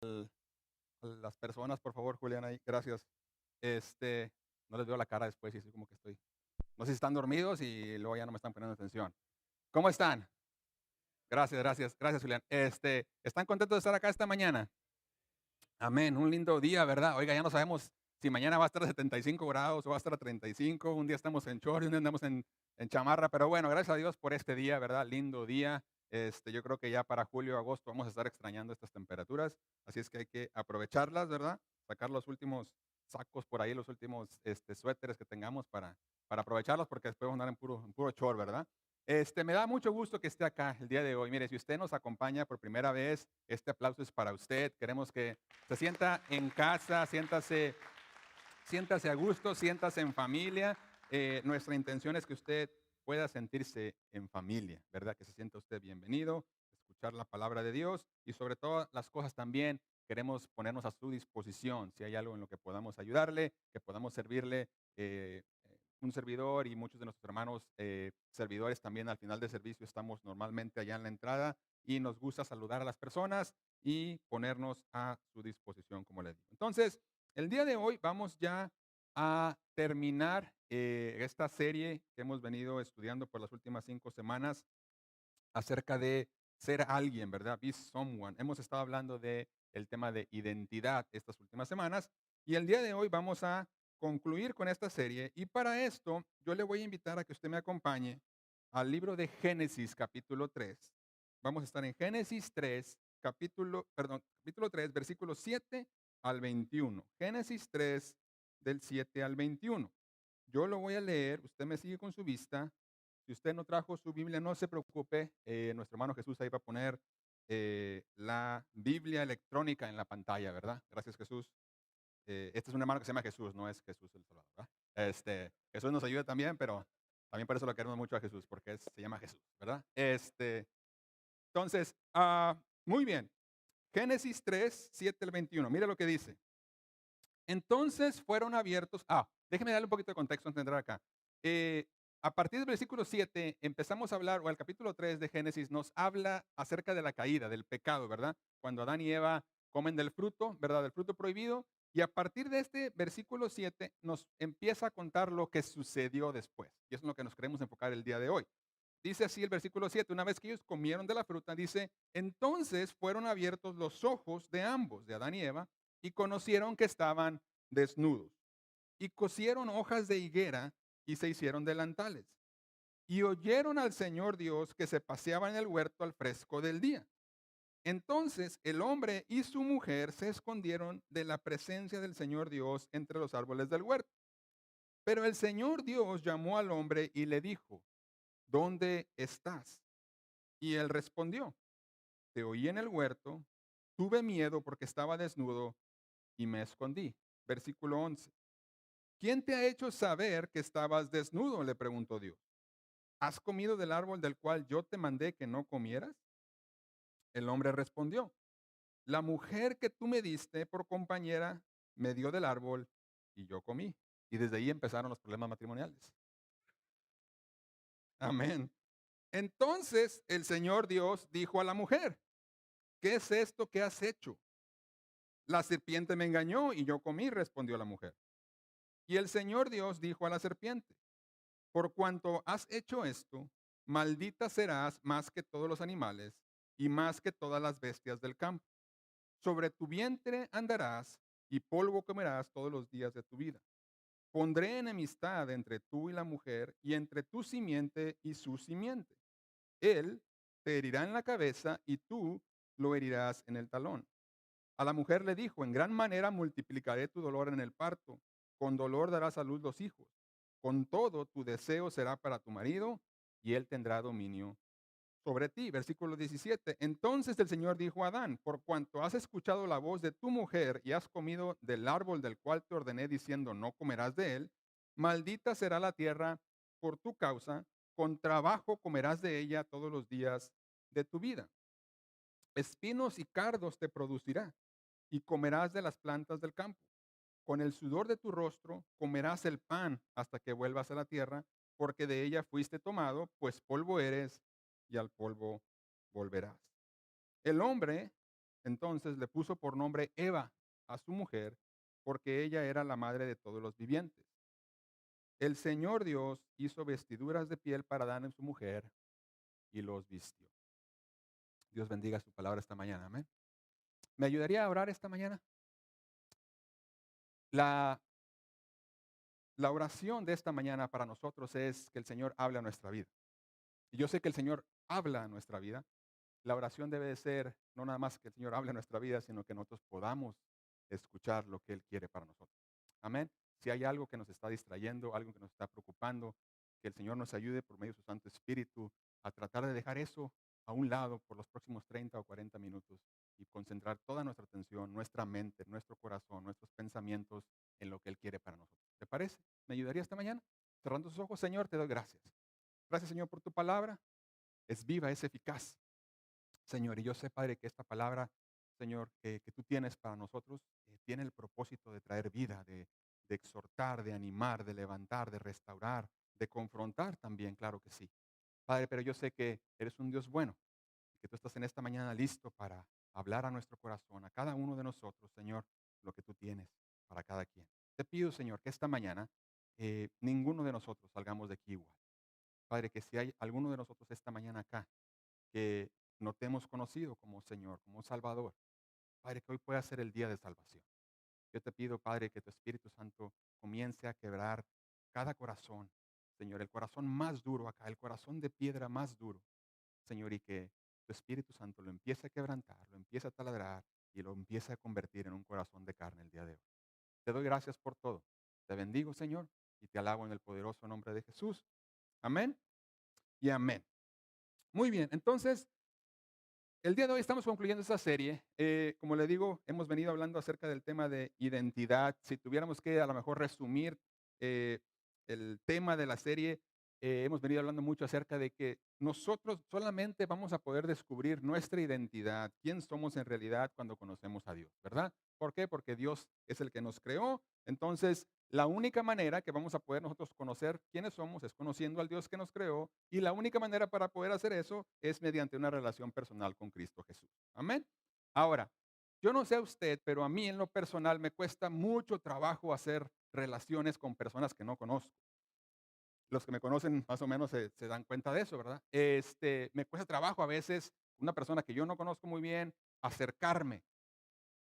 A las personas, por favor, Julián, ahí, gracias. No les veo la cara después y así como que estoy. No sé si están dormidos y luego ya no me están poniendo atención. ¿Cómo están? Gracias, gracias, gracias, Julián. ¿Están contentos de estar acá esta mañana? Amén, un lindo día, ¿verdad? Oiga, ya no sabemos si mañana va a estar a 75 grados o va a estar a 35. Un día estamos en short y un día andamos en chamarra, pero bueno, gracias a Dios por este día, ¿verdad? Lindo día. Yo creo que ya para julio, agosto vamos a estar extrañando estas temperaturas, así es que hay que aprovecharlas, ¿verdad? Sacar los últimos sacos por ahí, los últimos suéteres que tengamos para aprovecharlos, porque después vamos a andar en puro short, ¿verdad? Me da mucho gusto que esté acá el día de hoy. Mire, si usted nos acompaña por primera vez, este aplauso es para usted. Queremos que se sienta en casa, siéntase a gusto, siéntase en familia. Nuestra intención es que usted pueda sentirse en familia, ¿verdad? Que se sienta usted bienvenido, escuchar la palabra de Dios y sobre todas las cosas también queremos ponernos a su disposición. Si hay algo en lo que podamos ayudarle, que podamos servirle, un servidor y muchos de nuestros hermanos servidores también al final del servicio estamos normalmente allá en la entrada y nos gusta saludar a las personas y ponernos a su disposición, como les digo. Entonces, el día de hoy vamos ya a terminar esta serie que hemos venido estudiando por las últimas 5 semanas acerca de ser alguien, ¿verdad? Be someone. Hemos estado hablando de el tema de identidad estas últimas semanas y el día de hoy vamos a concluir con esta serie y para esto yo le voy a invitar a que usted me acompañe al libro de Génesis capítulo 3. Vamos a estar en Génesis 3, capítulo 3, versículos 7 al 21. Génesis 3 del 7 al 21. Yo lo voy a leer, usted me sigue con su vista. Si usted no trajo su Biblia, no se preocupe. Nuestro hermano Jesús ahí va a poner la Biblia electrónica en la pantalla, ¿verdad? Gracias, Jesús. Este es un hermano que se llama Jesús, no es Jesús el Salvador, ¿verdad? Jesús nos ayuda también, pero también por eso lo queremos mucho a Jesús, porque se llama Jesús, ¿verdad? Entonces, muy bien. Génesis 3, 7 al 21. Mira lo que dice. Entonces fueron abiertos. Déjeme darle un poquito de contexto antes de entrar acá. Eh, a partir del versículo 7 empezamos a hablar, o el capítulo 3 de Génesis nos habla acerca de la caída, del pecado, ¿verdad? Cuando Adán y Eva comen del fruto, ¿verdad? Del fruto prohibido. Y a partir de este versículo 7 nos empieza a contar lo que sucedió después. Y eso es lo que nos queremos enfocar el día de hoy. Dice así el versículo 7, una vez que ellos comieron de la fruta, dice, entonces fueron abiertos los ojos de ambos, de Adán y Eva, y conocieron que estaban desnudos. Y cosieron hojas de higuera y se hicieron delantales. Y oyeron al Señor Dios que se paseaba en el huerto al fresco del día. Entonces el hombre y su mujer se escondieron de la presencia del Señor Dios entre los árboles del huerto. Pero el Señor Dios llamó al hombre y le dijo, ¿dónde estás? Y él respondió, te oí en el huerto, tuve miedo porque estaba desnudo y me escondí. Versículo 11. ¿Quién te ha hecho saber que estabas desnudo? Le preguntó Dios. ¿Has comido del árbol del cual yo te mandé que no comieras? El hombre respondió, la mujer que tú me diste por compañera me dio del árbol y yo comí. Y desde ahí empezaron los problemas matrimoniales. Amén. Entonces el Señor Dios dijo a la mujer, ¿qué es esto que has hecho? La serpiente me engañó y yo comí, respondió la mujer. Y el Señor Dios dijo a la serpiente, por cuanto has hecho esto, maldita serás más que todos los animales y más que todas las bestias del campo. Sobre tu vientre andarás y polvo comerás todos los días de tu vida. Pondré enemistad entre tú y la mujer y entre tu simiente y su simiente. Él te herirá en la cabeza y tú lo herirás en el talón. A la mujer le dijo, en gran manera multiplicaré tu dolor en el parto, con dolor darás a luz los hijos. Con todo tu deseo será para tu marido y él tendrá dominio sobre ti. Versículo 17. Entonces el Señor dijo a Adán, por cuanto has escuchado la voz de tu mujer y has comido del árbol del cual te ordené diciendo no comerás de él, maldita será la tierra por tu causa, con trabajo comerás de ella todos los días de tu vida. Espinos y cardos te producirá y comerás de las plantas del campo. Con el sudor de tu rostro comerás el pan hasta que vuelvas a la tierra, porque de ella fuiste tomado, pues polvo eres y al polvo volverás. El hombre Entonces le puso por nombre Eva a su mujer, porque ella era la madre de todos los vivientes. El Señor Dios hizo vestiduras de piel para Adán y su mujer y los vistió. Dios bendiga su palabra esta mañana. Amén. ¿Me ayudaría a orar esta mañana? La, la oración de esta mañana para nosotros es que el Señor hable a nuestra vida. Y yo sé que el Señor habla a nuestra vida. La oración debe de ser no nada más que el Señor hable a nuestra vida, sino que nosotros podamos escuchar lo que Él quiere para nosotros. Amén. Si hay algo que nos está distrayendo, algo que nos está preocupando, que el Señor nos ayude por medio de su Santo Espíritu a tratar de dejar eso a un lado por los próximos 30 o 40 minutos y concentrar toda nuestra atención, nuestra mente, nuestro corazón, nuestros pensamientos en lo que Él quiere para nosotros. ¿Te parece? ¿Me ayudaría esta mañana? Cerrando sus ojos, Señor, te doy gracias. Gracias, Señor, por tu palabra. Es viva, es eficaz. Señor, y yo sé, Padre, que esta palabra, Señor, que tú tienes para nosotros, tiene el propósito de traer vida, de exhortar, de animar, de levantar, de restaurar, de confrontar también, claro que sí. Padre, pero yo sé que eres un Dios bueno, que tú estás en esta mañana listo para hablar a nuestro corazón, a cada uno de nosotros, Señor, lo que tú tienes para cada quien. Te pido, Señor, que esta mañana ninguno de nosotros salgamos de aquí igual. Padre, que si hay alguno de nosotros esta mañana acá que no te hemos conocido como Señor, como Salvador, Padre, que hoy pueda ser el día de salvación. Yo te pido, Padre, que tu Espíritu Santo comience a quebrar cada corazón, Señor, el corazón más duro acá, el corazón de piedra más duro, Señor, y que tu Espíritu Santo lo empiece a quebrantar, lo empiece a taladrar y lo empiece a convertir en un corazón de carne el día de hoy. Te doy gracias por todo. Te bendigo, Señor, y te alabo en el poderoso nombre de Jesús. Amén y amén. Muy bien, entonces el día de hoy estamos concluyendo esta serie. Como le digo, hemos venido hablando acerca del tema de identidad. Si tuviéramos que a lo mejor resumir eh, el tema de la serie, hemos venido hablando mucho acerca de que nosotros solamente vamos a poder descubrir nuestra identidad, quién somos en realidad cuando conocemos a Dios, ¿verdad? ¿Por qué? Porque Dios es el que nos creó. Entonces, la única manera que vamos a poder nosotros conocer quiénes somos es conociendo al Dios que nos creó, y la única manera para poder hacer eso es mediante una relación personal con Cristo Jesús. Amén. Ahora, yo no sé a usted, pero a mí en lo personal me cuesta mucho trabajo hacer relaciones con personas que no conozco. Los que me conocen más o menos se dan cuenta de eso, ¿verdad? Me cuesta trabajo a veces una persona que yo no conozco muy bien acercarme.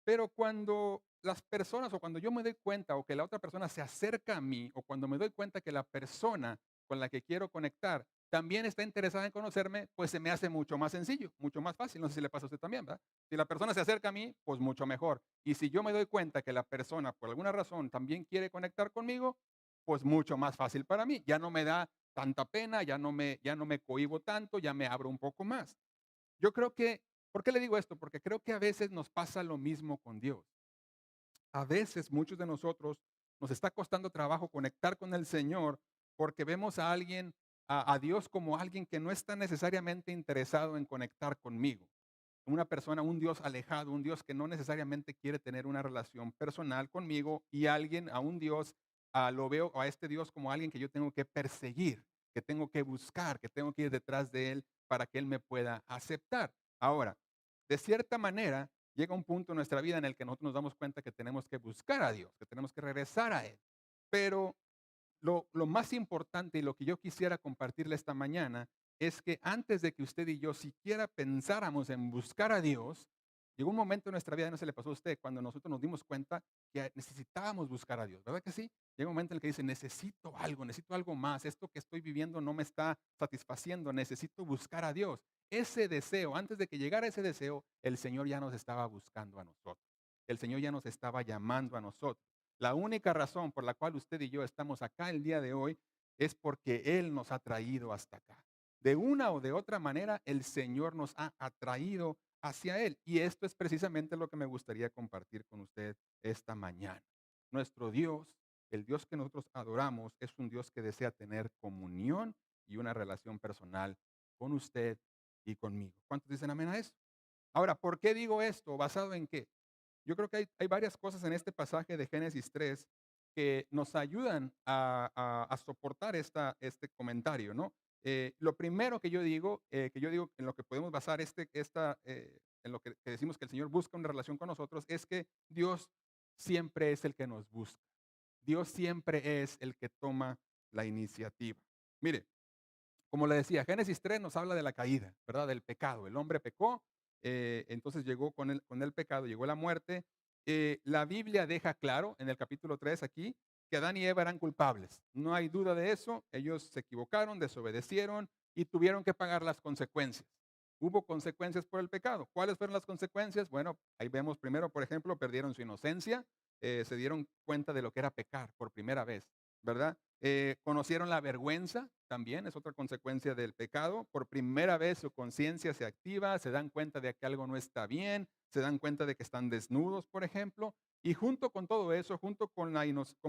Pero cuando las personas o cuando yo me doy cuenta o que la otra persona se acerca a mí o cuando me doy cuenta que la persona con la que quiero conectar también está interesada en conocerme, pues se me hace mucho más sencillo, mucho más fácil. No sé si le pasa a usted también, ¿verdad? Si la persona se acerca a mí, pues mucho mejor. Y si yo me doy cuenta que la persona por alguna razón también quiere conectar conmigo, pues mucho más fácil para mí. Ya no me da tanta pena, ya no me cohíbo tanto, ya me abro un poco más. Yo creo que, ¿por qué le digo esto? Porque creo que a veces nos pasa lo mismo con Dios. A veces muchos de nosotros nos está costando trabajo conectar con el Señor porque vemos a alguien, a Dios como alguien que no está necesariamente interesado en conectar conmigo. Una persona, un Dios alejado, un Dios que no necesariamente quiere tener una relación personal conmigo, y alguien, a un Dios, lo veo a este Dios como alguien que yo tengo que perseguir, que tengo que buscar, que tengo que ir detrás de Él para que Él me pueda aceptar. Ahora, de cierta manera, llega un punto en nuestra vida en el que nosotros nos damos cuenta que tenemos que buscar a Dios, que tenemos que regresar a Él. Pero lo más importante y lo que yo quisiera compartirle esta mañana es que antes de que usted y yo siquiera pensáramos en buscar a Dios, llegó un momento en nuestra vida, no se le pasó a usted, cuando nosotros nos dimos cuenta que necesitábamos buscar a Dios, ¿verdad que sí? Llega un momento en el que dice, necesito algo más, esto que estoy viviendo no me está satisfaciendo, necesito buscar a Dios. Ese deseo, antes de que llegara ese deseo, el Señor ya nos estaba buscando a nosotros. El Señor ya nos estaba llamando a nosotros. La única razón por la cual usted y yo estamos acá el día de hoy es porque Él nos ha traído hasta acá. De una o de otra manera, el Señor nos ha atraído hacia Él. Y esto es precisamente lo que me gustaría compartir con usted esta mañana. Nuestro Dios, el Dios que nosotros adoramos, es un Dios que desea tener comunión y una relación personal con usted y conmigo. ¿Cuántos dicen amén a eso? Ahora, ¿por qué digo esto? ¿Basado en qué? Yo creo que hay varias cosas en este pasaje de Génesis 3 que nos ayudan a soportar este comentario, ¿no? Lo primero que yo digo en lo que podemos basar en lo que decimos que el Señor busca una relación con nosotros, es que Dios siempre es el que nos busca. Dios siempre es el que toma la iniciativa. Mire, como le decía, Génesis 3 nos habla de la caída, ¿verdad? Del pecado. El hombre pecó, entonces llegó con el pecado, llegó la muerte. La Biblia deja claro en el capítulo 3 aquí que Adán y Eva eran culpables. No hay duda de eso. Ellos se equivocaron, desobedecieron y tuvieron que pagar las consecuencias. Hubo consecuencias por el pecado. ¿Cuáles fueron las consecuencias? Bueno, ahí vemos primero, por ejemplo, perdieron su inocencia, se dieron cuenta de lo que era pecar por primera vez, ¿verdad? Conocieron la vergüenza, también es otra consecuencia del pecado. Por primera vez su conciencia se activa, se dan cuenta de que algo no está bien, se dan cuenta de que están desnudos, por ejemplo. Y junto con todo eso, junto con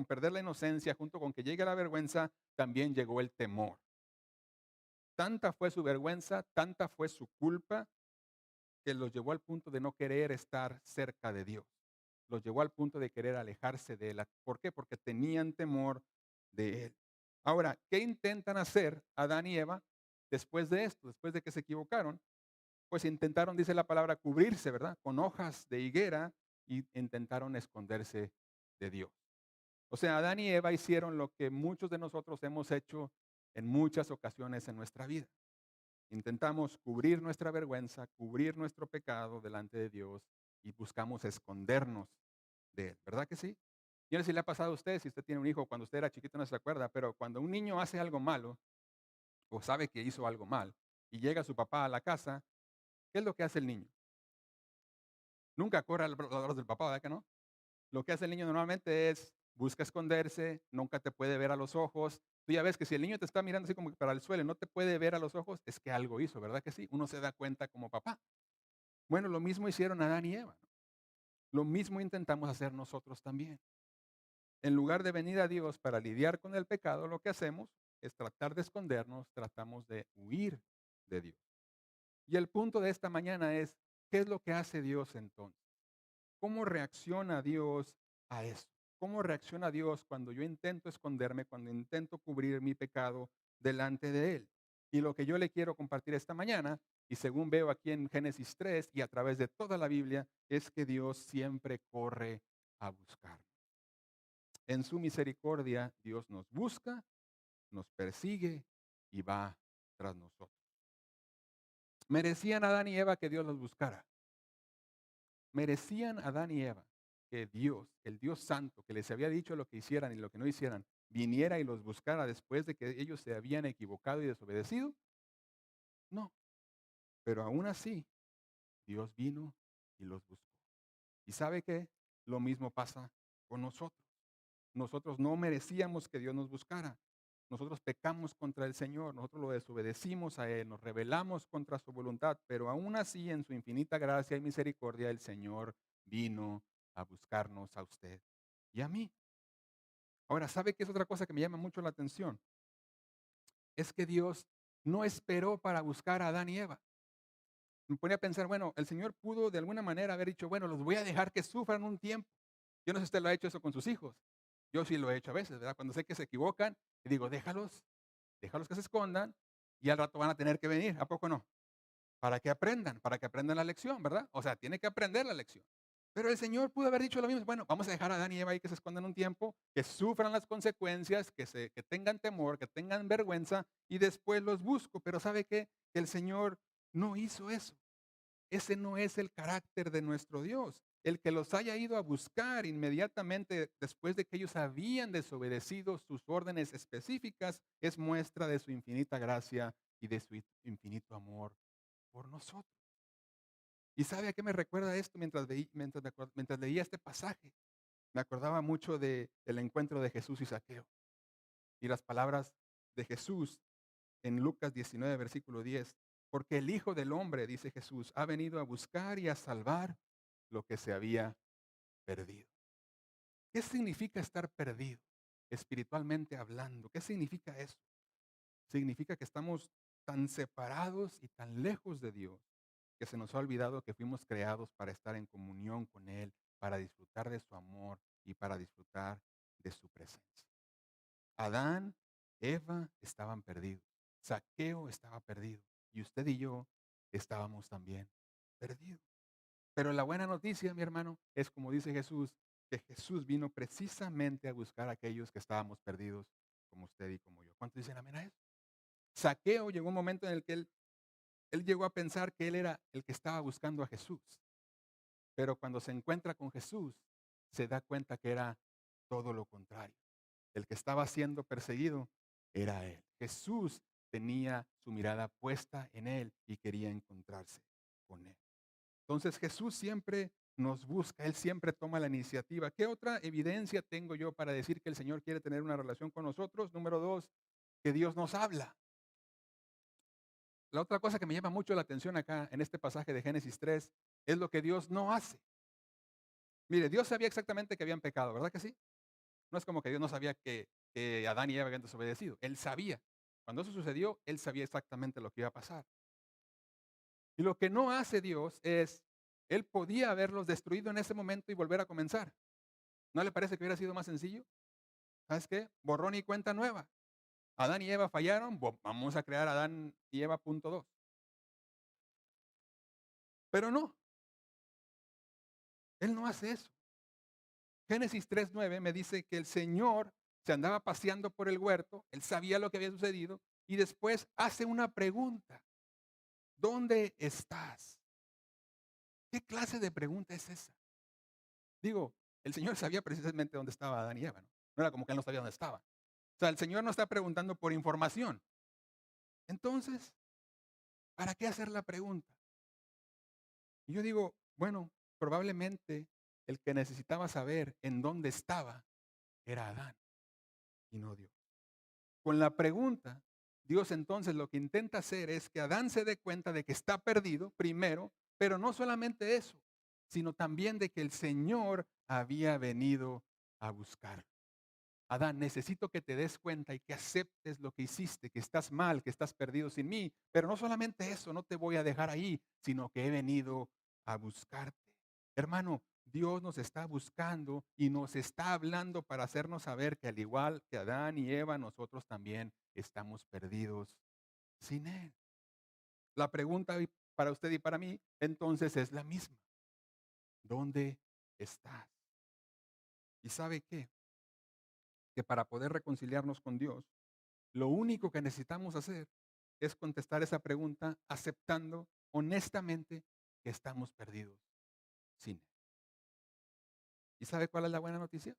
perder la inocencia, junto con que llegue la vergüenza, también llegó el temor. Tanta fue su vergüenza, tanta fue su culpa, que los llevó al punto de no querer estar cerca de Dios. Los llevó al punto de querer alejarse de él. ¿Por qué? Porque tenían temor de él. Ahora, ¿qué intentan hacer Adán y Eva después de esto? Después de que se equivocaron, pues intentaron, dice la palabra, cubrirse, ¿verdad? Con hojas de higuera y intentaron esconderse de Dios. O sea, Adán y Eva hicieron lo que muchos de nosotros hemos hecho en muchas ocasiones en nuestra vida. Intentamos cubrir nuestra vergüenza, cubrir nuestro pecado delante de Dios y buscamos escondernos de Él. ¿Verdad que sí? Yo no sé si le ha pasado a usted, si usted tiene un hijo, cuando usted era chiquito no se acuerda, pero cuando un niño hace algo malo o sabe que hizo algo mal y llega su papá a la casa, ¿qué es lo que hace el niño? Nunca corre a los brazos del papá, ¿verdad que no? Lo que hace el niño normalmente es busca esconderse, nunca te puede ver a los ojos. Tú ya ves que si el niño te está mirando así como que para el suelo y no te puede ver a los ojos, es que algo hizo, ¿verdad que sí? Uno se da cuenta como papá. Bueno, lo mismo hicieron Adán y Eva, ¿no? Lo mismo intentamos hacer nosotros también. En lugar de venir a Dios para lidiar con el pecado, lo que hacemos es tratar de escondernos, tratamos de huir de Dios. Y el punto de esta mañana es, ¿qué es lo que hace Dios entonces? ¿Cómo reacciona Dios a eso? ¿Cómo reacciona Dios cuando yo intento esconderme, cuando intento cubrir mi pecado delante de Él? Y lo que yo le quiero compartir esta mañana, y según veo aquí en Génesis 3 y a través de toda la Biblia, es que Dios siempre corre a buscar. En su misericordia, Dios nos busca, nos persigue y va tras nosotros. ¿Merecían Adán y Eva que Dios los buscara? ¿Merecían Adán y Eva que Dios, el Dios Santo, que les había dicho lo que hicieran y lo que no hicieran, viniera y los buscara después de que ellos se habían equivocado y desobedecido? No, pero aún así Dios vino y los buscó. ¿Y sabe qué? Lo mismo pasa con nosotros. Nosotros no merecíamos que Dios nos buscara. Nosotros pecamos contra el Señor, nosotros lo desobedecimos a Él, nos rebelamos contra su voluntad, pero aún así en su infinita gracia y misericordia el Señor vino a buscarnos a usted y a mí. Ahora, ¿sabe qué es otra cosa que me llama mucho la atención? Es que Dios no esperó para buscar a Adán y Eva. Me ponía a pensar, bueno, el Señor pudo de alguna manera haber dicho, bueno, los voy a dejar que sufran un tiempo. Yo no sé si usted lo ha hecho eso con sus hijos. Yo sí lo he hecho a veces, ¿verdad? Cuando sé que se equivocan, y digo, déjalos que se escondan y al rato van a tener que venir, ¿a poco no? Para que aprendan la lección, ¿verdad? O sea, tiene que aprender la lección. Pero el Señor pudo haber dicho lo mismo, bueno, vamos a dejar a Adán y Eva ahí que se escondan un tiempo, que sufran las consecuencias, que tengan temor, que tengan vergüenza y después los busco. Pero ¿sabe qué? El Señor no hizo eso. Ese no es el carácter de nuestro Dios. El que los haya ido a buscar inmediatamente después de que ellos habían desobedecido sus órdenes específicas es muestra de su infinita gracia y de su infinito amor por nosotros. ¿Y sabe a qué me recuerda esto mientras leía este pasaje? Me acordaba mucho del encuentro de Jesús y Zaqueo y las palabras de Jesús en Lucas 19, versículo 10. Porque el Hijo del Hombre, dice Jesús, ha venido a buscar y a salvar lo que se había perdido. ¿Qué significa estar perdido? Espiritualmente hablando. ¿Qué significa eso? Significa que estamos tan separados y tan lejos de Dios que se nos ha olvidado que fuimos creados para estar en comunión con Él, para disfrutar de su amor y para disfrutar de su presencia. Adán, Eva estaban perdidos. Zaqueo estaba perdido. Y usted y yo estábamos también perdidos. Pero la buena noticia, mi hermano, es como dice Jesús, que Jesús vino precisamente a buscar a aquellos que estábamos perdidos, como usted y como yo. ¿Cuántos dicen amén a eso? Saqueo llegó un momento en el que él llegó a pensar que él era el que estaba buscando a Jesús. Pero cuando se encuentra con Jesús, se da cuenta que era todo lo contrario. El que estaba siendo perseguido era él. Jesús tenía su mirada puesta en él y quería encontrarse con él. Entonces Jesús siempre nos busca, Él siempre toma la iniciativa. ¿Qué otra evidencia tengo yo para decir que el Señor quiere tener una relación con nosotros? Número dos, que Dios nos habla. La otra cosa que me llama mucho la atención acá en este pasaje de Génesis 3 es lo que Dios no hace. Mire, Dios sabía exactamente que habían pecado, ¿verdad que sí? No es como que Dios no sabía que Adán y Eva habían desobedecido. Él sabía. Cuando eso sucedió, Él sabía exactamente lo que iba a pasar. Y lo que no hace Dios es, Él podía haberlos destruido en ese momento y volver a comenzar. ¿No le parece que hubiera sido más sencillo? ¿Sabes qué? Borrón y cuenta nueva. Adán y Eva fallaron, vamos a crear Adán y Eva punto dos. Pero no, Él no hace eso. Génesis 3:9 me dice que el Señor se andaba paseando por el huerto, Él sabía lo que había sucedido y después hace una pregunta. ¿Dónde estás? ¿Qué clase de pregunta es esa? Digo, el Señor sabía precisamente dónde estaba Adán y Eva, ¿no? No era como que Él no sabía dónde estaba. O sea, el Señor no está preguntando por información. Entonces, ¿para qué hacer la pregunta? Y yo digo, bueno, probablemente el que necesitaba saber en dónde estaba era Adán y no Dios. Con la pregunta, Dios entonces lo que intenta hacer es que Adán se dé cuenta de que está perdido primero, pero no solamente eso, sino también de que el Señor había venido a buscarlo. Adán, necesito que te des cuenta y que aceptes lo que hiciste, que estás mal, que estás perdido sin mí. Pero no solamente eso, no te voy a dejar ahí, sino que he venido a buscarte. Hermano, Dios nos está buscando y nos está hablando para hacernos saber que al igual que Adán y Eva, nosotros también estamos perdidos sin Él. La pregunta para usted y para mí entonces es la misma. ¿Dónde estás? ¿Y sabe qué? Que para poder reconciliarnos con Dios, lo único que necesitamos hacer es contestar esa pregunta aceptando honestamente que estamos perdidos sin Él. ¿Y sabe cuál es la buena noticia?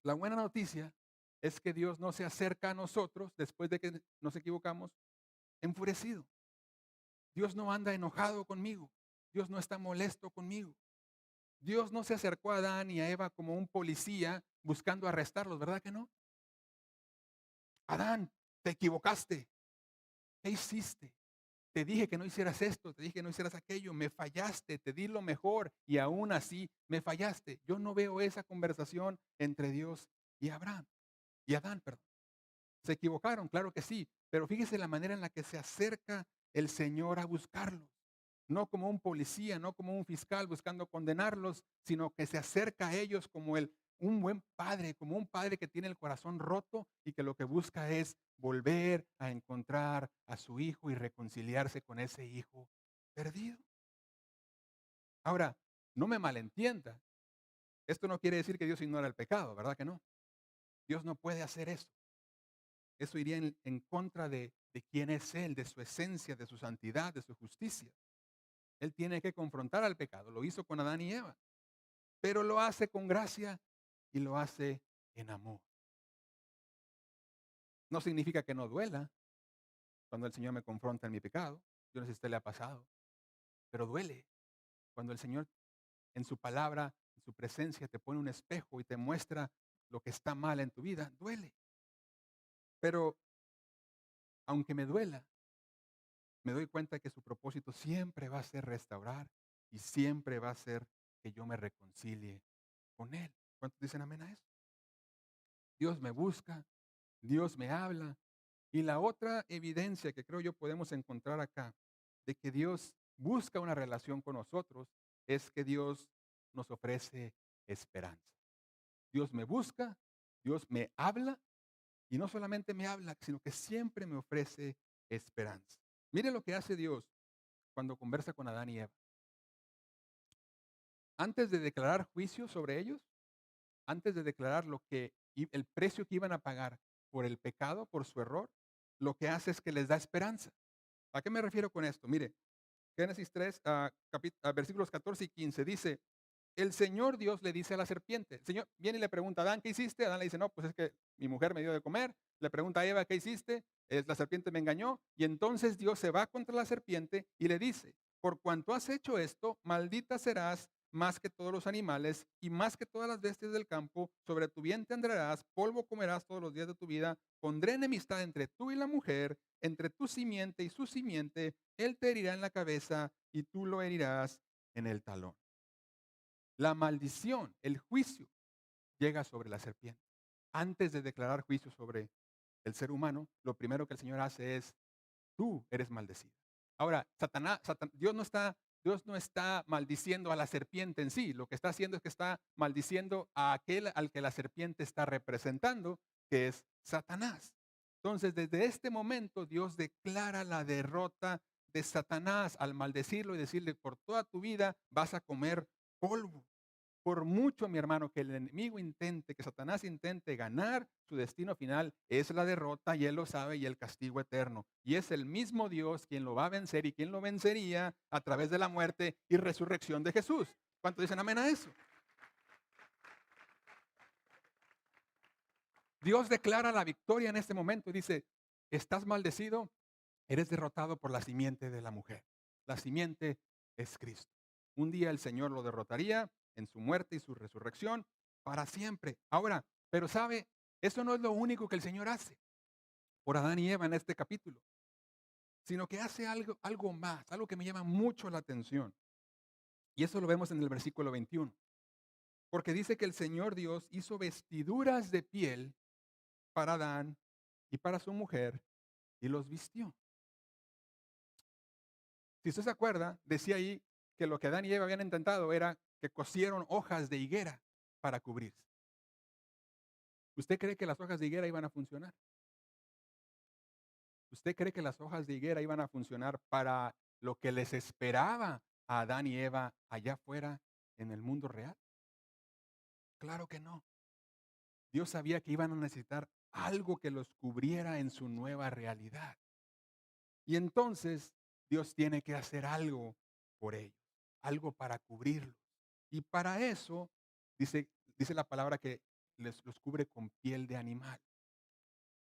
La buena noticia es que Dios no se acerca a nosotros después de que nos equivocamos enfurecido. Dios no anda enojado conmigo. Dios no está molesto conmigo. Dios no se acercó a Adán y a Eva como un policía buscando arrestarlos, ¿verdad que no? Adán, te equivocaste. ¿Qué hiciste? Te dije que no hicieras esto, te dije que no hicieras aquello, me fallaste, te di lo mejor y aún así me fallaste. Yo no veo esa conversación entre Dios y Abraham, y Adán, perdón. Se equivocaron, claro que sí, pero fíjese la manera en la que se acerca el Señor a buscarlos. No como un policía, no como un fiscal buscando condenarlos, sino que se acerca a ellos como un buen padre, como un padre que tiene el corazón roto y que lo que busca es volver a encontrar a su hijo y reconciliarse con ese hijo perdido. Ahora, no me malentienda. Esto no quiere decir que Dios ignora el pecado, ¿verdad que no? Dios no puede hacer eso. Eso iría en contra de quién es Él, de su esencia, de su santidad, de su justicia. Él tiene que confrontar al pecado. Lo hizo con Adán y Eva, pero lo hace con gracia y lo hace en amor. No significa que no duela cuando el Señor me confronta en mi pecado. Yo no sé si a usted le ha pasado, pero duele cuando el Señor en su palabra, en su presencia, te pone un espejo y te muestra lo que está mal en tu vida. Duele. Pero aunque me duela, me doy cuenta que su propósito siempre va a ser restaurar y siempre va a ser que yo me reconcilie con Él. ¿Cuántos dicen amén a eso? Dios me busca, Dios me habla. Y la otra evidencia que creo yo podemos encontrar acá de que Dios busca una relación con nosotros es que Dios nos ofrece esperanza. Dios me busca, Dios me habla y no solamente me habla, sino que siempre me ofrece esperanza. Mire lo que hace Dios cuando conversa con Adán y Eva. antes de declarar juicio sobre ellos, antes de declarar el precio que iban a pagar por el pecado, por su error, lo que hace es que les da esperanza. ¿A qué me refiero con esto? Mire, Génesis 3, versículos 14 y 15 dice, el Señor Dios le dice a la serpiente, el Señor viene y le pregunta a Adán, ¿qué hiciste? Adán le dice, no, pues es que mi mujer me dio de comer. Le pregunta a Eva, ¿qué hiciste? La serpiente me engañó. Y entonces Dios se va contra la serpiente y le dice, por cuanto has hecho esto, maldita serás más que todos los animales y más que todas las bestias del campo. Sobre tu vientre andarás, polvo comerás todos los días de tu vida. Pondré enemistad entre tú y la mujer, entre tu simiente y su simiente. Él te herirá en la cabeza y tú lo herirás en el talón. La maldición, el juicio, llega sobre la serpiente. Antes de declarar juicio sobre el ser humano, lo primero que el Señor hace es, tú eres maldecida. Ahora, Dios no está maldiciendo a la serpiente en sí. Lo que está haciendo es que está maldiciendo a aquel al que la serpiente está representando, que es Satanás. Entonces, desde este momento, Dios declara la derrota de Satanás al maldecirlo y decirle, por toda tu vida vas a comer polvo. Por mucho, mi hermano, que el enemigo intente, que Satanás intente ganar, su destino final es la derrota y él lo sabe y el castigo eterno. Y es el mismo Dios quien lo va a vencer y quien lo vencería a través de la muerte y resurrección de Jesús. ¿Cuántos dicen amén a eso? Dios declara la victoria en este momento y dice, estás maldecido, eres derrotado por la simiente de la mujer. La simiente es Cristo. Un día el Señor lo derrotaría en su muerte y su resurrección para siempre. Ahora, pero sabe, eso no es lo único que el Señor hace por Adán y Eva en este capítulo, sino que hace algo más, algo que me llama mucho la atención. Y eso lo vemos en el versículo 21. Porque dice que el Señor Dios hizo vestiduras de piel para Adán y para su mujer y los vistió. Si usted se acuerda, decía ahí que lo que Adán y Eva habían intentado era que cosieron hojas de higuera para cubrirse. ¿Usted cree que las hojas de higuera iban a funcionar? ¿Usted cree que las hojas de higuera iban a funcionar para lo que les esperaba a Adán y Eva allá afuera en el mundo real? Claro que no. Dios sabía que iban a necesitar algo que los cubriera en su nueva realidad. Y entonces Dios tiene que hacer algo por ellos, algo para cubrirlos. Y para eso, dice la palabra que los cubre con piel de animal,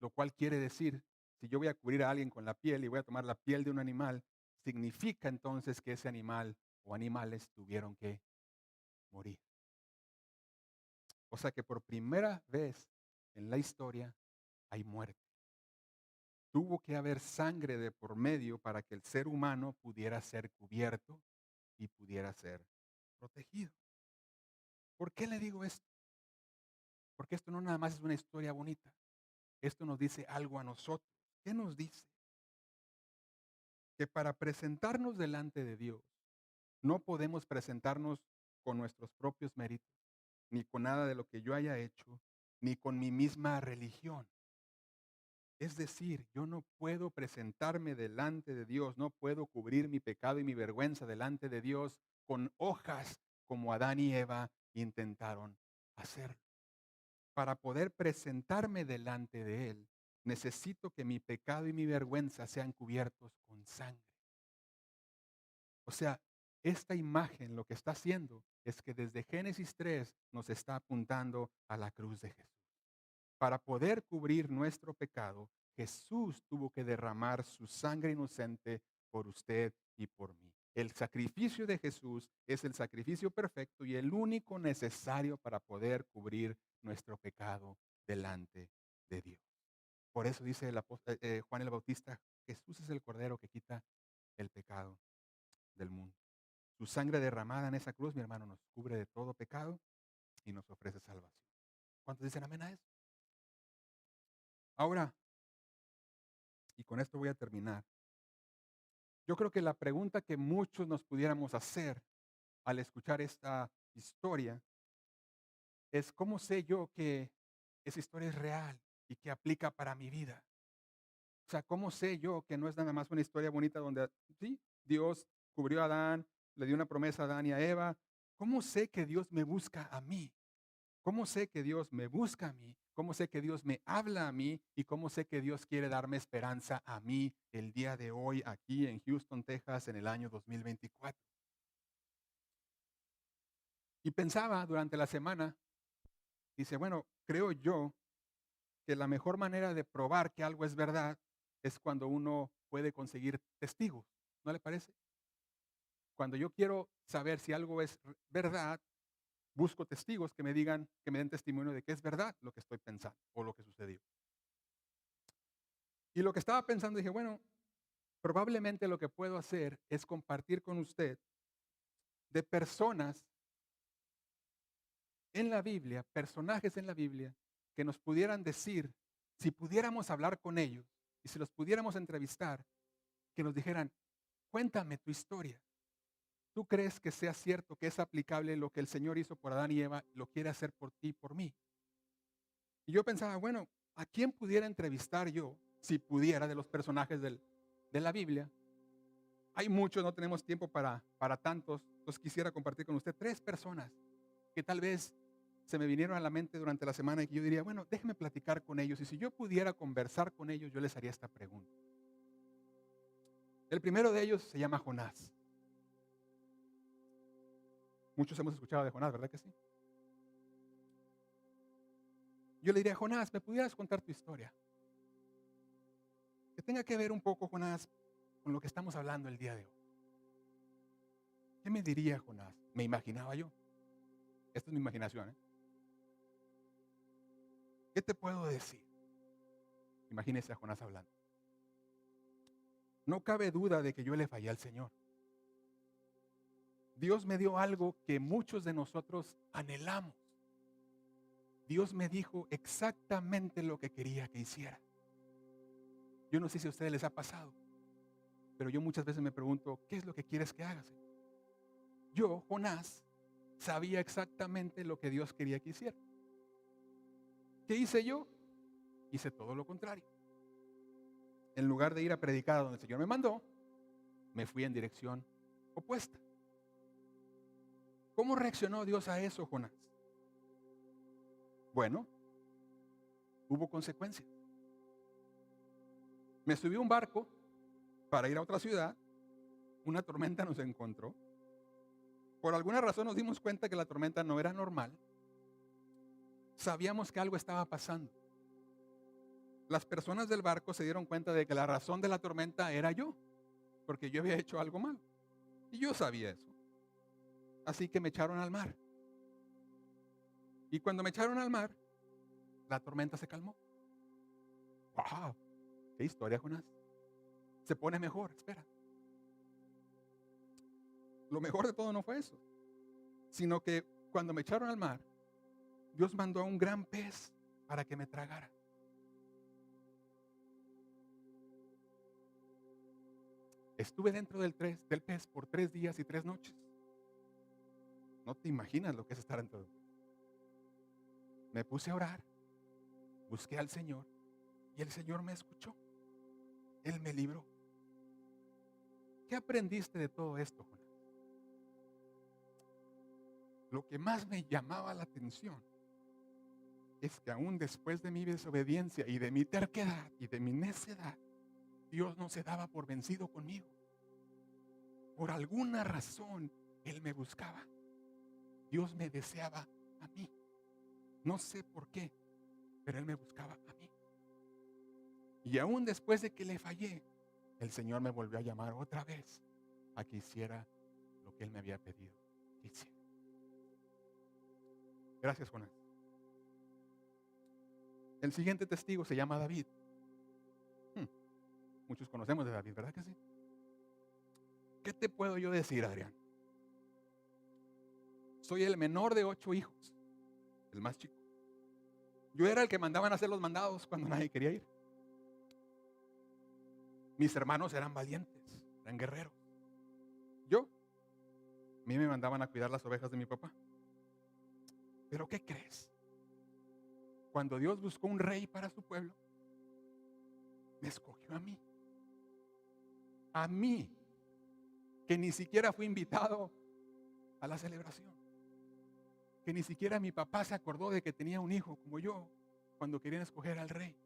lo cual quiere decir, si yo voy a cubrir a alguien con la piel y voy a tomar la piel de un animal, significa entonces que ese animal o animales tuvieron que morir. O sea que por primera vez en la historia hay muerte. Tuvo que haber sangre de por medio para que el ser humano pudiera ser cubierto y pudiera ser protegido. ¿Por qué le digo esto? Porque esto no nada más es una historia bonita. Esto nos dice algo a nosotros. ¿Qué nos dice? Que para presentarnos delante de Dios, no podemos presentarnos con nuestros propios méritos, ni con nada de lo que yo haya hecho, ni con mi misma religión. Es decir, yo no puedo presentarme delante de Dios, no puedo cubrir mi pecado y mi vergüenza delante de Dios con hojas como Adán y Eva intentaron hacerlo. Para poder presentarme delante de Él, necesito que mi pecado y mi vergüenza sean cubiertos con sangre. O sea, esta imagen lo que está haciendo es que desde Génesis 3 nos está apuntando a la cruz de Jesús. Para poder cubrir nuestro pecado, Jesús tuvo que derramar su sangre inocente por usted y por mí. El sacrificio de Jesús es el sacrificio perfecto y el único necesario para poder cubrir nuestro pecado delante de Dios. Por eso dice Juan el Bautista, Jesús es el Cordero que quita el pecado del mundo. Su sangre derramada en esa cruz, mi hermano, nos cubre de todo pecado y nos ofrece salvación. ¿Cuántos dicen amén a eso? Ahora, y con esto voy a terminar. Yo creo que la pregunta que muchos nos pudiéramos hacer al escuchar esta historia es, ¿cómo sé yo que esa historia es real y que aplica para mi vida? O sea, ¿cómo sé yo que no es nada más una historia bonita donde, sí, Dios cubrió a Adán, le dio una promesa a Adán y a Eva, ¿Cómo sé que Dios me busca a mí? ¿Cómo sé que Dios me busca a mí? ¿Cómo sé que Dios me habla a mí? ¿Y cómo sé que Dios quiere darme esperanza a mí el día de hoy aquí en Houston, Texas, en el año 2024? Y pensaba durante la semana, dice, bueno, creo yo que la mejor manera de probar que algo es verdad es cuando uno puede conseguir testigos, ¿no le parece? Cuando yo quiero saber si algo es verdad, busco testigos que me digan, que me den testimonio de que es verdad lo que estoy pensando o lo que sucedió. Y lo que estaba pensando, dije, bueno, probablemente lo que puedo hacer es compartir con usted de personas en la Biblia, personajes en la Biblia, que nos pudieran decir, si pudiéramos hablar con ellos y si los pudiéramos entrevistar, que nos dijeran, cuéntame tu historia. ¿Tú crees que sea cierto, que es aplicable lo que el Señor hizo por Adán y Eva, lo quiere hacer por ti y por mí? Y yo pensaba, bueno, ¿a quién pudiera entrevistar yo, si pudiera, de los personajes de la Biblia? Hay muchos, no tenemos tiempo para tantos. Entonces quisiera compartir con usted 3 personas que tal vez se me vinieron a la mente durante la semana y que yo diría, bueno, déjeme platicar con ellos. Y si yo pudiera conversar con ellos, yo les haría esta pregunta. El primero de ellos se llama Jonás. Muchos hemos escuchado de Jonás, ¿verdad que sí? Yo le diría, Jonás, ¿me pudieras contar tu historia? Que tenga que ver un poco, Jonás, con lo que estamos hablando el día de hoy. ¿Qué me diría Jonás? Me imaginaba yo. Esta es mi imaginación, ¿eh? ¿Qué te puedo decir? Imagínese a Jonás hablando. No cabe duda de que yo le fallé al Señor. Dios me dio algo que muchos de nosotros anhelamos. Dios me dijo exactamente lo que quería que hiciera. Yo no sé si a ustedes les ha pasado, pero yo muchas veces me pregunto, ¿qué es lo que quieres que haga, Señor? Yo, Jonás, sabía exactamente lo que Dios quería que hiciera. ¿Qué hice yo? Hice todo lo contrario. En lugar de ir a predicar a donde el Señor me mandó, me fui en dirección opuesta. ¿Cómo reaccionó Dios a eso, Jonás? Bueno, hubo consecuencias. Me subí a un barco para ir a otra ciudad. Una tormenta nos encontró. Por alguna razón nos dimos cuenta que la tormenta no era normal. Sabíamos que algo estaba pasando. Las personas del barco se dieron cuenta de que la razón de la tormenta era yo, porque yo había hecho algo mal. Y yo sabía eso. Así que me echaron al mar. Y cuando me echaron al mar, la tormenta se calmó. ¡Wow! ¡Qué historia, Jonás! Se pone mejor, espera. Lo mejor de todo no fue eso, sino que cuando me echaron al mar, Dios mandó a un gran pez para que me tragara. Estuve dentro del pez por 3 días y 3 noches. No te imaginas lo que es estar dentro. Me puse a orar, busqué al Señor y el Señor me escuchó. Él me libró. ¿Qué aprendiste de todo esto, Jonás? Lo que más me llamaba la atención es que aún después de mi desobediencia y de mi terquedad y de mi necedad, Dios no se daba por vencido conmigo. Por alguna razón, Él me buscaba. Dios me deseaba a mí. No sé por qué, pero Él me buscaba a mí. Y aún después de que le fallé, el Señor me volvió a llamar otra vez a que hiciera lo que Él me había pedido que hiciera. Gracias, Jonás. El siguiente testigo se llama David. Muchos conocemos de David, ¿verdad que sí? ¿Qué te puedo yo decir, Adrián? Soy el menor de 8 hijos, el más chico. Yo era el que mandaban a hacer los mandados cuando nadie quería ir. Mis hermanos eran valientes, eran guerreros. Yo, a mí me mandaban a cuidar las ovejas de mi papá. Pero ¿qué crees? Cuando Dios buscó un rey para su pueblo, me escogió a mí. A mí, que ni siquiera fui invitado a la celebración. que ni siquiera mi papá se acordó de que tenía un hijo como yo cuando querían escoger al rey.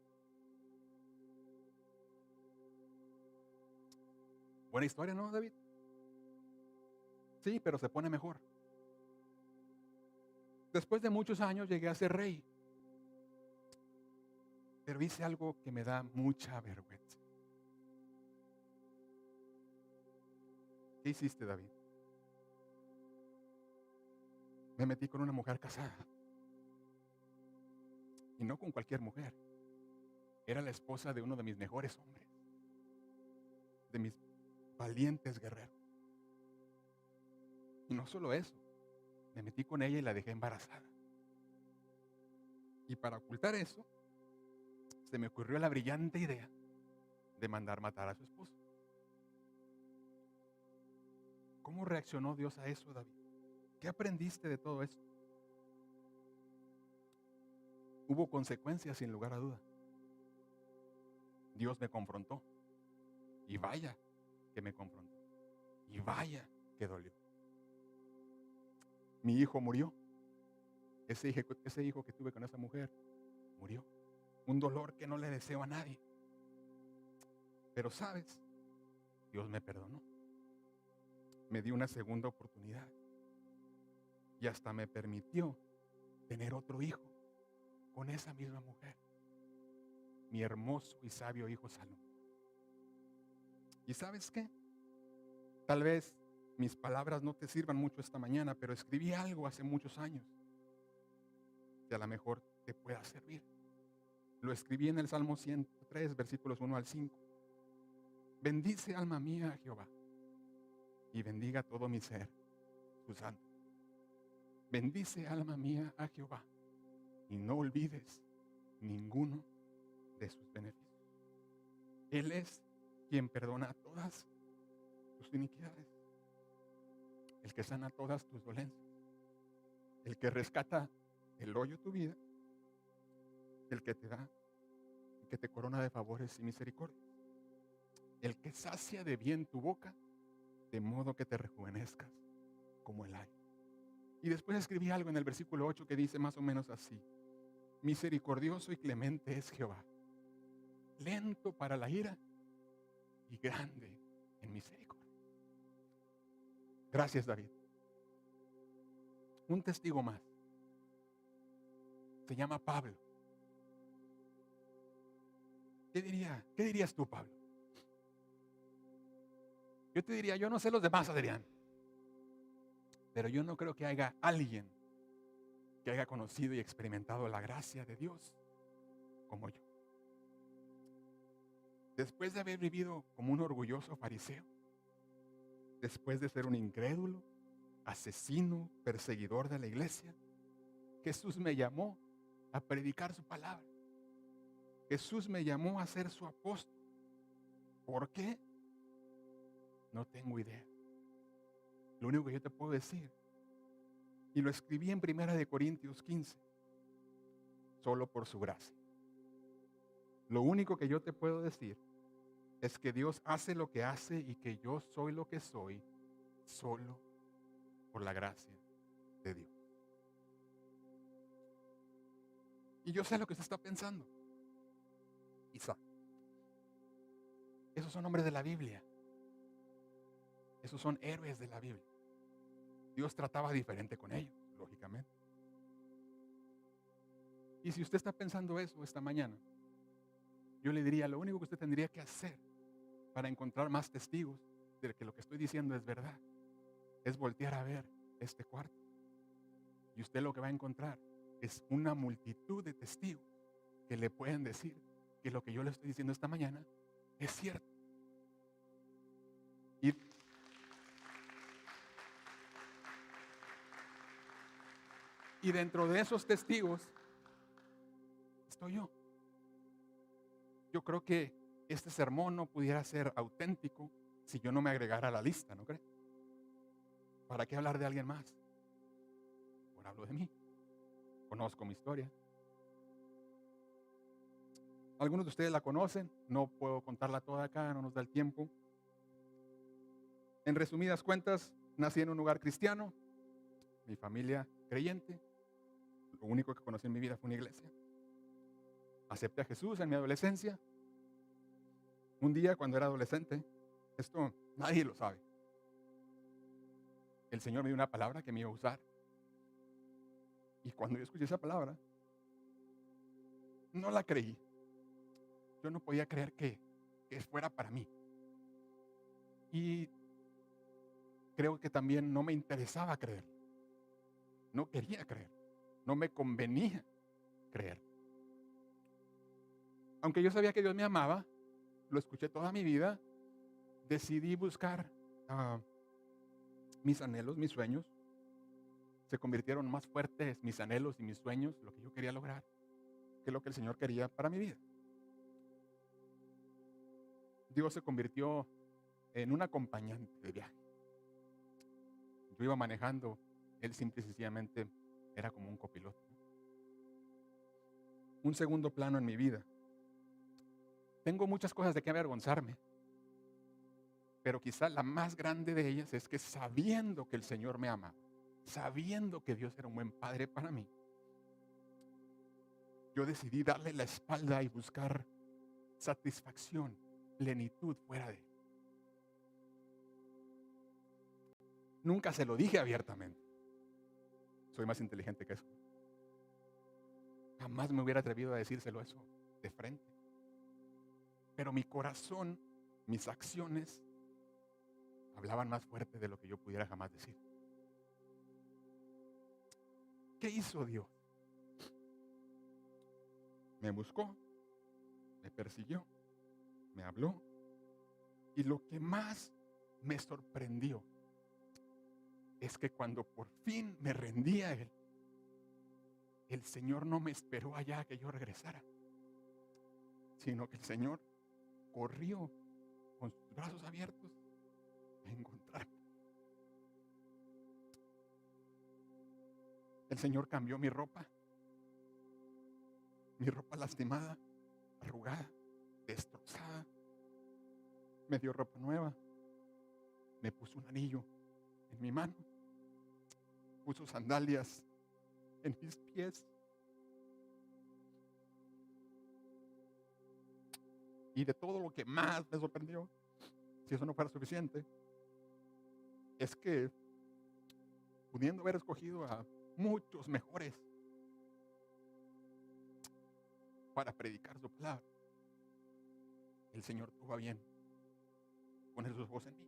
Buena historia, ¿no, David? Sí, pero se pone mejor. Después de muchos años llegué a ser rey, pero hice algo que me da mucha vergüenza. ¿Qué hiciste, David? Me metí con una mujer casada. Y no con cualquier mujer. Era la esposa de uno de mis mejores hombres, de mis valientes guerreros. Y no solo eso, me metí con ella y la dejé embarazada. Y para ocultar eso, se me ocurrió la brillante idea de mandar matar a su esposo. ¿Cómo reaccionó Dios a eso, David? ¿Qué aprendiste de todo esto? Hubo consecuencias sin lugar a duda. Dios me confrontó. Y vaya que me confrontó. Y vaya que dolió. Mi hijo murió. Ese hijo que tuve con esa mujer murió. Un dolor que no le deseo a nadie. Pero sabes, Dios me perdonó. Me dio una segunda oportunidad. Y hasta me permitió tener otro hijo con esa misma mujer. Mi hermoso y sabio hijo Salomón. ¿Y sabes qué? Tal vez mis palabras no te sirvan mucho esta mañana, pero escribí algo hace muchos años que a lo mejor te pueda servir. Lo escribí en el Salmo 103, versículos 1 al 5. Bendice, alma mía, a Jehová, y bendiga todo mi ser, su santo. Bendice, alma mía, a Jehová, y no olvides ninguno de sus beneficios. Él es quien perdona todas tus iniquidades, el que sana todas tus dolencias, el que rescata el hoyo de tu vida, el que te da, el que te corona de favores y misericordias, el que sacia de bien tu boca, de modo que te rejuvenezcas como el aire. Y después escribí algo en el versículo 8 que dice más o menos así: misericordioso y clemente es Jehová, lento para la ira y grande en misericordia. Gracias, David. Un testigo más. Se llama Pablo. ¿Qué dirías tú, Pablo? Yo te diría, yo no sé los demás, Adrián, pero yo no creo que haya alguien que haya conocido y experimentado la gracia de Dios como yo. Después de haber vivido como un orgulloso fariseo, después de ser un incrédulo, asesino, perseguidor de la iglesia, Jesús me llamó a predicar su palabra. Jesús me llamó a ser su apóstol. ¿Por qué? No tengo idea. Lo único que yo te puedo decir, y lo escribí en 1 Corintios 15, solo por su gracia. Lo único que yo te puedo decir es que Dios hace lo que hace y que yo soy lo que soy solo por la gracia de Dios. Y yo sé lo que usted está pensando. Isaac. Esos son hombres de la Biblia. Esos son héroes de la Biblia. Dios trataba diferente con ellos, lógicamente. Y si usted está pensando eso esta mañana, yo le diría, lo único que usted tendría que hacer para encontrar más testigos de que lo que estoy diciendo es verdad, es voltear a ver este cuarto. Y usted lo que va a encontrar es una multitud de testigos que le pueden decir que lo que yo le estoy diciendo esta mañana es cierto. Y dentro de esos testigos estoy yo. Yo creo que este sermón no pudiera ser auténtico si yo no me agregara a la lista, ¿no cree? ¿Para qué hablar de alguien más? Ahora hablo de mí. Conozco mi historia. Algunos de ustedes la conocen, no puedo contarla toda acá, no nos da el tiempo. En resumidas cuentas, nací en un hogar cristiano, mi familia creyente, Lo único que conocí en mi vida fue una iglesia. Acepté a Jesús en mi adolescencia. Un día cuando era adolescente, esto nadie lo sabe, el Señor me dio una palabra que me iba a usar. Y cuando yo escuché esa palabra, no la creí. Yo no podía creer que fuera para mí. Y creo que también no me interesaba creer. No quería creer. No me convenía creer. Aunque yo sabía que Dios me amaba, lo escuché toda mi vida, decidí buscar mis anhelos, mis sueños. Se convirtieron más fuertes mis anhelos y mis sueños, lo que yo quería lograr, que lo que el Señor quería para mi vida. Dios se convirtió en un acompañante de viaje. Yo iba manejando, Él simple y sencillamente era como un copiloto. Un segundo plano en mi vida. Tengo muchas cosas de qué avergonzarme, pero quizá la más grande de ellas es que sabiendo que el Señor me ama, sabiendo que Dios era un buen padre para mí, yo decidí darle la espalda y buscar satisfacción, plenitud fuera de Él. Nunca se lo dije abiertamente. Soy más inteligente que eso. Jamás me hubiera atrevido a decírselo eso de frente. Pero mi corazón, mis acciones, hablaban más fuerte de lo que yo pudiera jamás decir. ¿Qué hizo Dios? Me buscó, me persiguió, me habló. Y lo que más me sorprendió es que cuando por fin me rendí a Él, el Señor no me esperó allá a que yo regresara, sino que el Señor corrió con sus brazos abiertos a encontrarme. El Señor cambió mi ropa lastimada, arrugada, destrozada. Me dio ropa nueva, me puso un anillo en mi mano, puso sandalias en mis pies. Y de todo lo que más me sorprendió, si eso no fuera suficiente, es que pudiendo haber escogido a muchos mejores para predicar su palabra, el Señor tuvo a bien poner sus ojos en mí.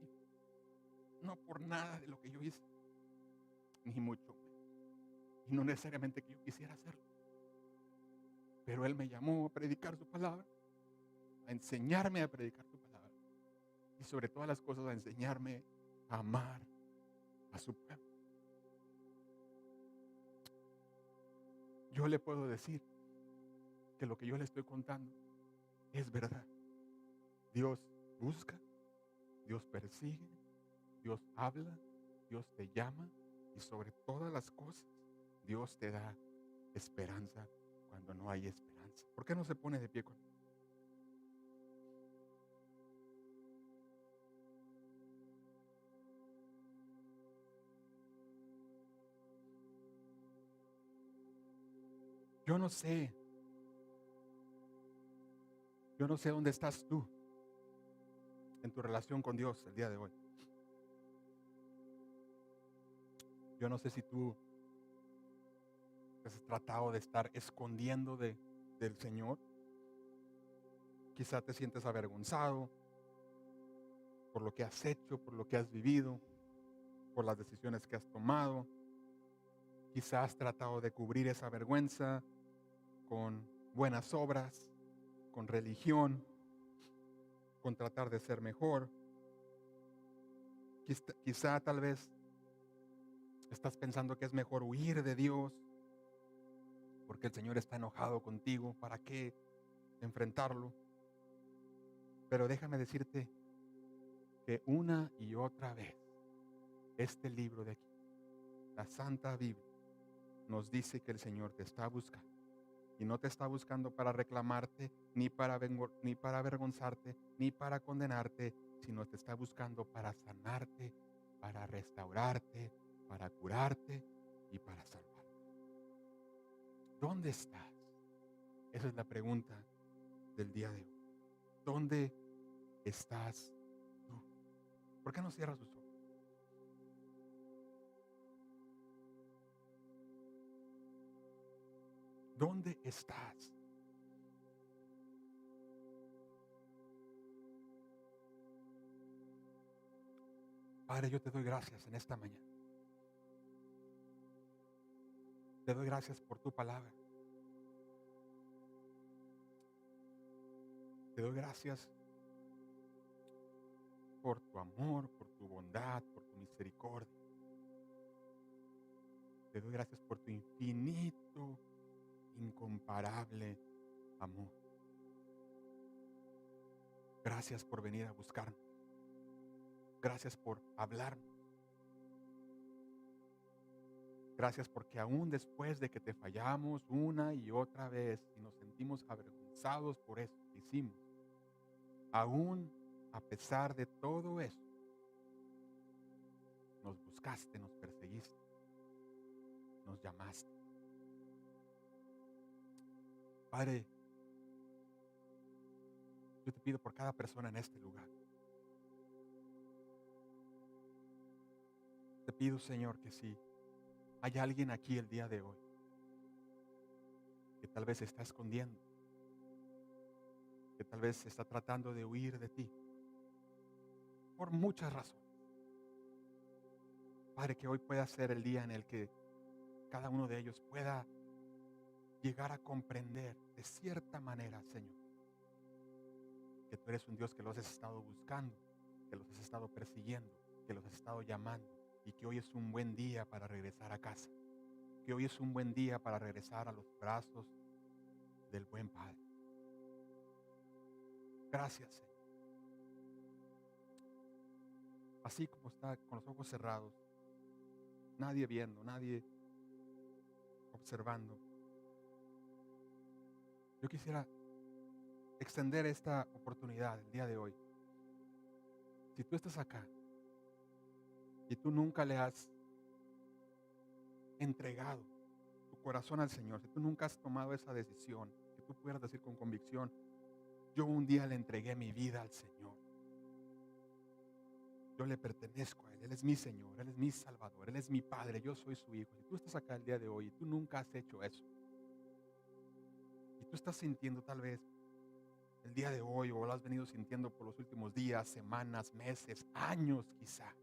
No por nada de lo que yo hice, ni mucho menos. Y no necesariamente que yo quisiera hacerlo. Pero Él me llamó a predicar su palabra, a enseñarme a predicar su palabra. Y sobre todas las cosas a enseñarme a amar a su pueblo. Yo le puedo decir que lo que yo le estoy contando es verdad. Dios busca, Dios persigue, Dios habla, Dios te llama y sobre todas las cosas Dios te da esperanza cuando no hay esperanza. ¿Por qué no se pone de pie conmigo? Yo no sé dónde estás tú en tu relación con Dios el día de hoy. Yo no sé si tú has tratado de estar escondiendo del Señor. Quizá te sientes avergonzado por lo que has hecho, por lo que has vivido, por las decisiones que has tomado. Quizá has tratado de cubrir esa vergüenza con buenas obras, con religión, con tratar de ser mejor. Quizá tal vez estás pensando que es mejor huir de Dios porque el Señor está enojado contigo. ¿Para qué enfrentarlo? Pero déjame decirte que una y otra vez este libro de aquí, la Santa Biblia, nos dice que el Señor te está buscando. Y no te está buscando para reclamarte, ni para avergonzarte, ni para condenarte, sino te está buscando para sanarte, para restaurarte, para curarte y para salvarte. ¿Dónde estás? Esa es la pregunta del día de hoy. ¿Dónde estás tú? ¿Por qué no cierras tus ojos? ¿Dónde estás? Padre, yo te doy gracias en esta mañana. Te doy gracias por tu palabra. Te doy gracias por tu amor, por tu bondad, por tu misericordia. Te doy gracias por tu infinito, incomparable amor. Gracias por venir a buscarnos. Gracias por hablarnos. Gracias porque aún después de que te fallamos una y otra vez y nos sentimos avergonzados por eso que hicimos, aún a pesar de todo eso, nos buscaste, nos perseguiste, nos llamaste. Padre, yo te pido por cada persona en este lugar. Te pido, Señor, que si hay alguien aquí el día de hoy que tal vez se está escondiendo, que tal vez está tratando de huir de ti, por muchas razones. Padre, que hoy pueda ser el día en el que cada uno de ellos pueda llegar a comprender de cierta manera, Señor, que tú eres un Dios que los has estado buscando, que los has estado persiguiendo, que los has estado llamando y que hoy es un buen día para regresar a casa, que hoy es un buen día para regresar a los brazos del buen Padre. Gracias, Señor. Así como está con los ojos cerrados, nadie viendo, nadie observando, yo quisiera extender esta oportunidad el día de hoy. Si tú estás acá y tú nunca le has entregado tu corazón al Señor, si tú nunca has tomado esa decisión, que tú pudieras decir con convicción, yo un día le entregué mi vida al Señor. Yo le pertenezco a Él. Él es mi Señor, Él es mi Salvador, Él es mi Padre, yo soy su Hijo. Si tú estás acá el día de hoy y tú nunca has hecho eso, y tú estás sintiendo tal vez el día de hoy o lo has venido sintiendo por los últimos días, semanas, meses, años quizá.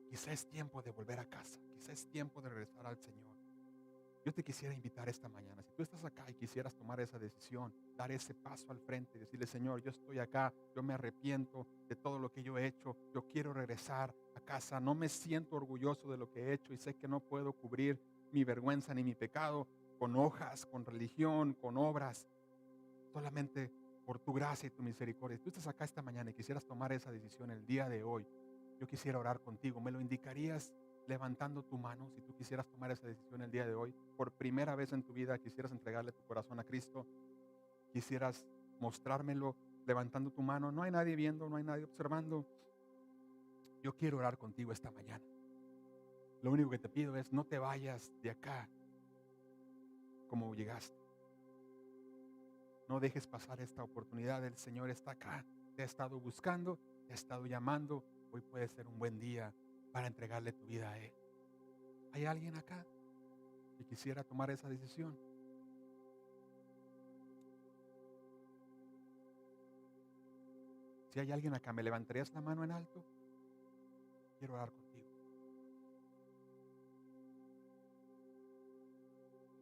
Quizá es tiempo de volver a casa, quizá es tiempo de regresar al Señor. Yo te quisiera invitar esta mañana, si tú estás acá y quisieras tomar esa decisión, dar ese paso al frente y decirle, Señor, yo estoy acá, yo me arrepiento de todo lo que yo he hecho, yo quiero regresar a casa, no me siento orgulloso de lo que he hecho y sé que no puedo cubrir mi vergüenza ni mi pecado con hojas, con religión, con obras, solamente por tu gracia y tu misericordia. Si tú estás acá esta mañana y quisieras tomar esa decisión el día de hoy, yo quisiera orar contigo. ¿Me lo indicarías levantando tu mano si tú quisieras tomar esa decisión el día de hoy? Por primera vez en tu vida quisieras entregarle tu corazón a Cristo. Quisieras mostrármelo levantando tu mano. No hay nadie viendo, no hay nadie observando. Yo quiero orar contigo esta mañana. Lo único que te pido es no te vayas de acá como llegaste. No dejes pasar esta oportunidad. El Señor está acá. Te ha estado buscando, te ha estado llamando. Hoy puede ser un buen día para entregarle tu vida a Él. ¿Hay alguien acá que quisiera tomar esa decisión? Si hay alguien acá, ¿me levantarías la mano en alto? Quiero orar contigo.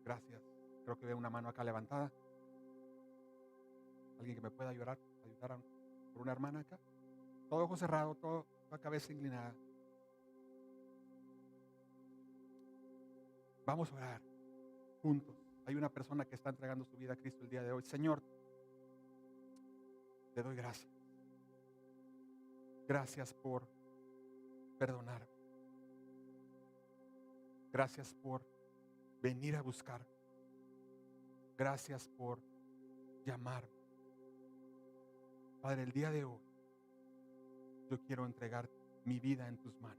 Gracias. Creo que veo una mano acá levantada. ¿Alguien que me pueda ayudar por una hermana acá? Todo ojo cerrado, toda cabeza inclinada. Vamos a orar juntos. Hay una persona que está entregando su vida a Cristo el día de hoy. Señor, te doy gracias. Gracias por perdonarme. Gracias por venir a buscar. Gracias por llamarme. Padre, el día de hoy yo quiero entregar mi vida en tus manos.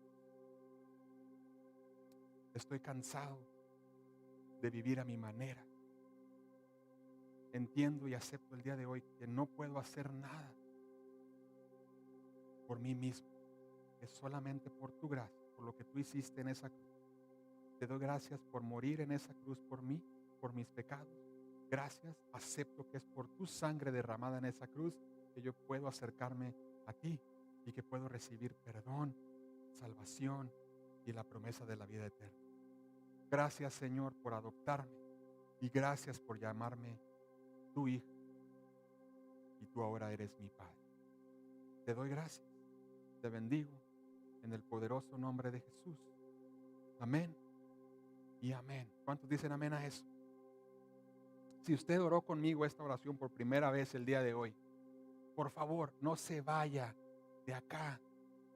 Estoy cansado de vivir a mi manera. Entiendo y acepto el día de hoy que no puedo hacer nada por mí mismo. Es solamente por tu gracia, por lo que tú hiciste en esa cruz. Te doy gracias por morir en esa cruz por mí, por mis pecados. Gracias, acepto que es por tu sangre derramada en esa cruz que yo puedo acercarme a ti y que puedo recibir perdón, salvación y la promesa de la vida eterna. Gracias, Señor, por adoptarme y gracias por llamarme tu hijo y tú ahora eres mi Padre. Te doy gracias, te bendigo en el poderoso nombre de Jesús. Amén y amén. ¿Cuántos dicen amén a eso? Si usted oró conmigo esta oración por primera vez el día de hoy, por favor, no se vaya de acá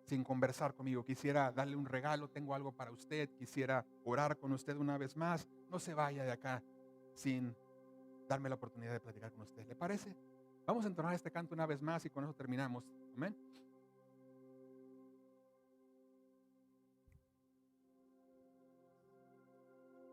sin conversar conmigo. Quisiera darle un regalo, tengo algo para usted, quisiera orar con usted una vez más. No se vaya de acá sin darme la oportunidad de platicar con usted. ¿Le parece? Vamos a entonar este canto una vez más y con eso terminamos. Amén.